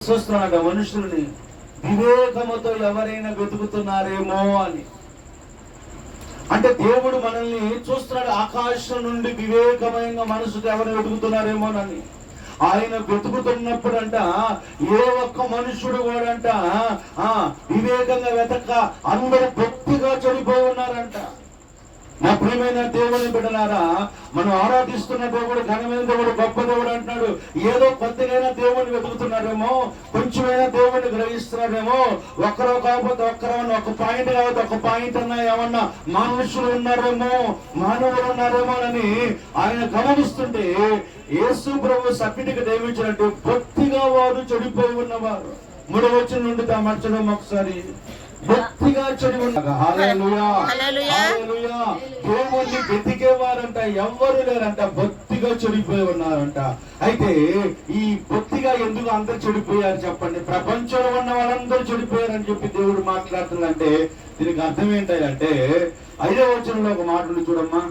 చూస్తున్నాడ మనుషుల్ని వివేకముతో ఎవరైనా వెతుకుతున్నారేమో అని. అంటే దేవుడు మనల్ని చూస్తున్నాడు, ఆకాశం నుండి వివేకమైన మనసుతో ఎవరు వెతుకుతున్నారేమోనని. ఆయన వెతుకుతున్నప్పుడంట ఏ ఒక్క మనుషుడు కూడా వివేకంగా వెతక అందరూ గట్టిగా చెడిపోయి ఉన్నారంట. నా ప్రియమైన దేవుని బిడ్డలారా, మనం ఆరాధిస్తున్న దేవుడు ఘనమైన దేవుడు, గొప్ప దేవుడు అంటున్నాడు. ఏదో కొద్దిగైనా దేవుడిని వెతుకుతున్నారేమో, కొంచెమైనా దేవుడిని గ్రహిస్తున్నారేమో. ఒక్కరో కాకపోతే ఒక్కరన్నా, ఒక పాయింట్ కాకపోతే ఒక పాయింట్ అన్నా ఏమన్నా మనుషులు ఉన్నారేమో, మానవులు ఉన్నారేమో అని ఆయన గమనిస్తుంటే యేసు ప్రభు సర్టిఫికెట్ ఏమిచ్చినట్టు బొత్తిగా వారు చెడిపోయి ఉన్నవారు. 3వ వచనం నుండి మర్చడం ఒకసారి. బొత్తిగా చెడి ఉన్నారు. హల్లెలూయా, హల్లెలూయా. దేవుణ్ణి వెతికేవారంట ఎవ్వరు లేరంట, బొత్తిగా చెడిపోయి ఉన్నారంట. అయితే ఈ బొత్తిగా ఎందుకు అందరు చెడిపోయారు చెప్పండి? ప్రపంచంలో ఉన్న వాళ్ళందరూ చెడిపోయారని చెప్పి దేవుడు మాట్లాడుతుందంటే దీనికి అర్థం ఏంటంటే 5వ వచనంలో ఒక మాట ఉంది చూడమ్మా.